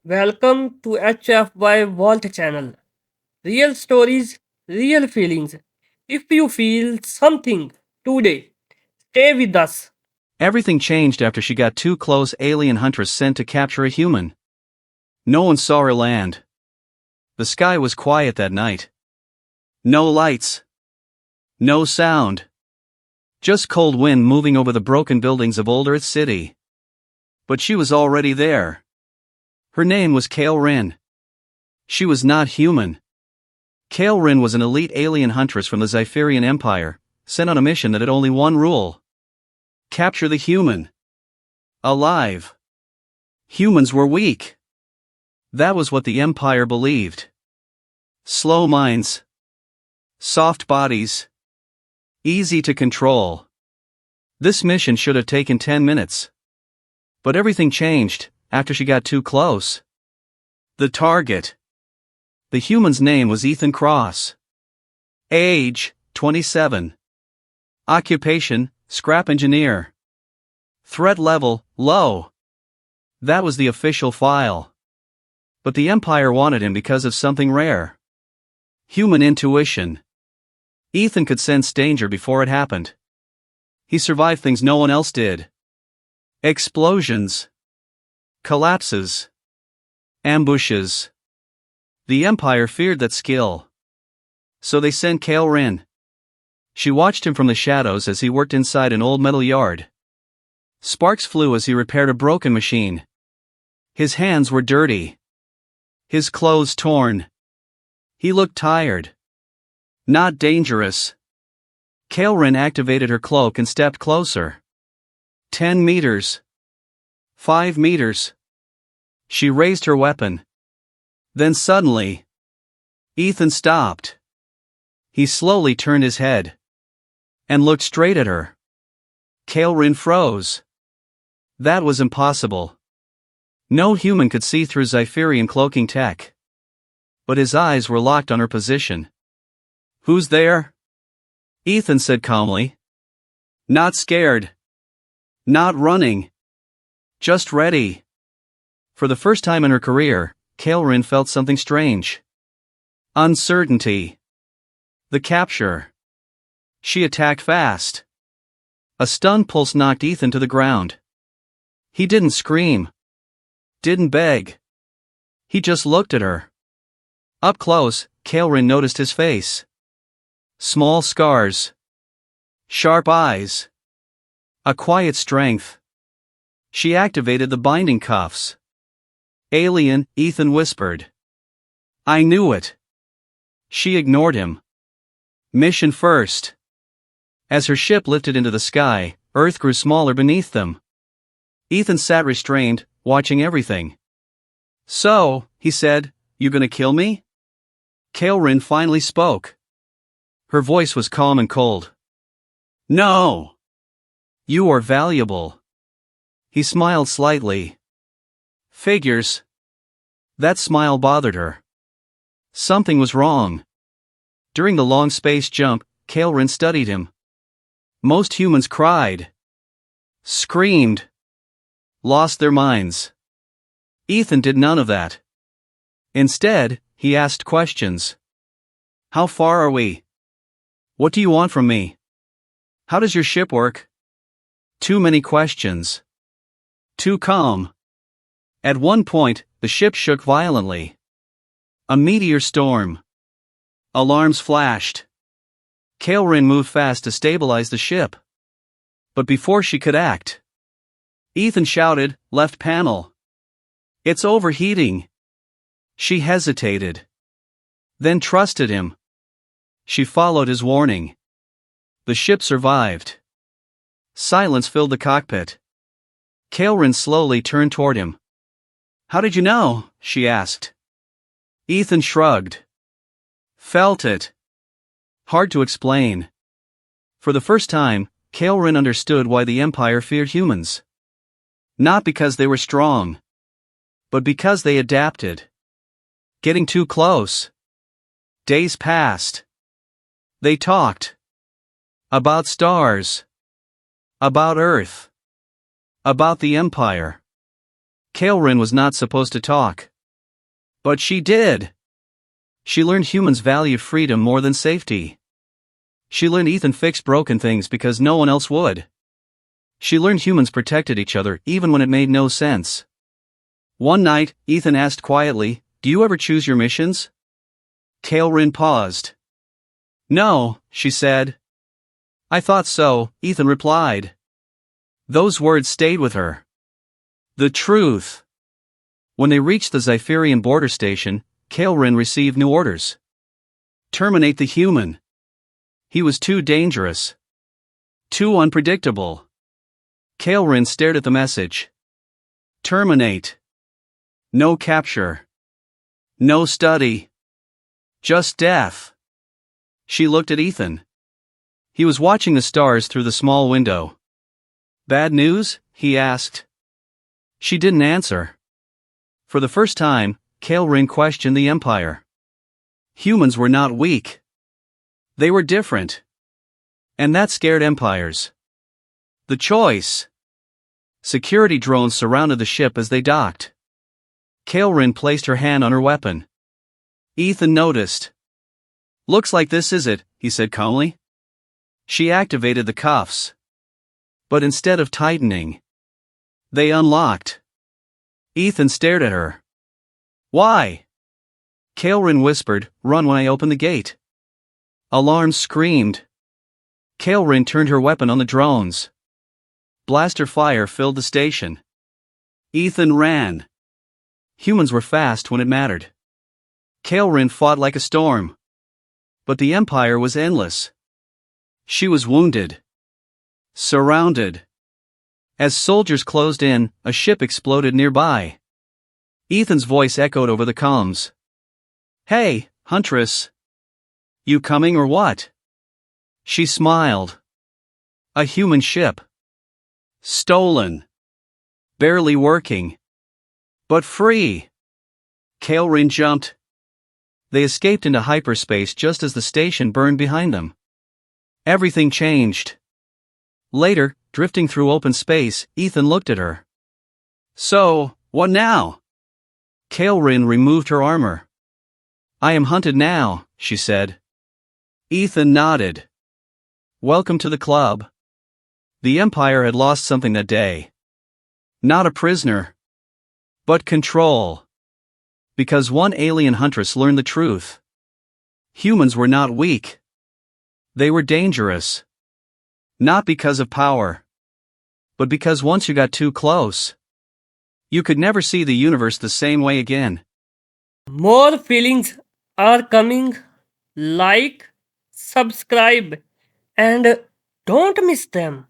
Welcome to HFY Vault channel. Real stories, real feelings. If you feel something today, stay with us. Everything changed after she got too close. Alien Huntress sent to capture a human. No one saw her land. The sky was quiet that night. No lights. No sound. Just cold wind moving over the broken buildings of Old Earth City. But she was already there. Her name was Kale Rin. She was not human. Kale Rin was an elite alien huntress from the Zypherian Empire, sent on a mission that had only one rule. Capture the human. Alive. Humans were weak. That was what the Empire believed. Slow minds. Soft bodies. Easy to control. This mission should have taken 10 minutes. But everything changed after she got too close. The target. The human's name was Ethan Cross. Age, 27. Occupation, scrap engineer. Threat level, low. That was the official file. But the Empire wanted him because of something rare. Human intuition. Ethan could sense danger before it happened. He survived things no one else did. Explosions. Collapses. Ambushes. The Empire feared that skill. So they sent Kale Rin. She watched him from the shadows as he worked inside an old metal yard. Sparks flew as he repaired a broken machine. His hands were dirty. His clothes torn. He looked tired. Not dangerous. Kale Rin activated her cloak and stepped closer. 10 meters. 5 meters. She raised her weapon. Then suddenly, Ethan stopped. He slowly turned his head and looked straight at her. Kale Rin froze. That was impossible. No human could see through Zypherian cloaking tech. But his eyes were locked on her position. Who's there? Ethan said calmly. Not scared. Not running. Just ready. For the first time in her career, Kale Rin felt something strange. Uncertainty. The capture. She attacked fast. A stun pulse knocked Ethan to the ground. He didn't scream. Didn't beg. He just looked at her. Up close, Kale Rin noticed his face. Small scars. Sharp eyes. A quiet strength. She activated the binding cuffs. Alien, Ethan whispered. I knew it. She ignored him. Mission first. As her ship lifted into the sky, Earth grew smaller beneath them. Ethan sat restrained, watching everything. So, he said, you gonna kill me? Kale Rin finally spoke. Her voice was calm and cold. No. You are valuable. He smiled slightly. Figures. That smile bothered her. Something was wrong. During the long space jump, Kale Rin studied him. Most humans cried. Screamed. Lost their minds. Ethan did none of that. Instead, he asked questions. How far are we? What do you want from me? How does your ship work? Too many questions. Too calm. At one point, the ship shook violently. A meteor storm. Alarms flashed. Kale Rin moved fast to stabilize the ship. But before she could act, Ethan shouted, left panel. It's overheating. She hesitated. Then trusted him. She followed his warning. The ship survived. Silence filled the cockpit. Kale Rin slowly turned toward him. How did you know? She asked. Ethan shrugged. Felt it. Hard to explain. For the first time, Kale Rin understood why the Empire feared humans. Not because they were strong, but because they adapted. Getting too close. Days passed. They talked. About stars. About Earth. About the Empire. Kale Rin was not supposed to talk. But she did. She learned humans value freedom more than safety. She learned Ethan fixed broken things because no one else would. She learned humans protected each other even when it made no sense. One night, Ethan asked quietly, "Do you ever choose your missions?" Kaelrin paused. "No," she said. "I thought so," Ethan replied. Those words stayed with her. The truth. When they reached the Zypherian border station, Kaelrin received new orders. Terminate the human. He was too dangerous. Too unpredictable. Kaelrin stared at the message. Terminate. No capture. No study. Just death. She looked at Ethan. He was watching the stars through the small window. Bad news? He asked. She didn't answer. For the first time, Kaelrin questioned the Empire. Humans were not weak. They were different. And that scared empires. The choice. Security drones surrounded the ship as they docked. Kaelrin placed her hand on her weapon. Ethan noticed. "Looks like this is it," he said calmly. She activated the cuffs. But instead of tightening, they unlocked. Ethan stared at her. "Why?" Kaelrin whispered, "Run when I open the gate." Alarms screamed. Kaelrin turned her weapon on the drones. Blaster fire filled the station. Ethan ran. Humans were fast when it mattered. Kaelrin fought like a storm. But the Empire was endless. She was wounded. Surrounded. As soldiers closed in, a ship exploded nearby. Ethan's voice echoed over the comms. "Hey, Huntress. You coming or what?" She smiled. A human ship. Stolen. Barely working. But free. Kaelrin jumped. They escaped into hyperspace just as the station burned behind them. Everything changed. Later, drifting through open space, Ethan looked at her. "So, what now?" Kaelrin removed her armor. "I am hunted now," she said. Ethan nodded. "Welcome to the club." The Empire had lost something that day. Not a prisoner. But control. Because one alien huntress learned the truth. Humans were not weak. They were dangerous. Not because of power. But because once you got too close, you could never see the universe the same way again. More feelings are coming. Like, subscribe, and don't miss them.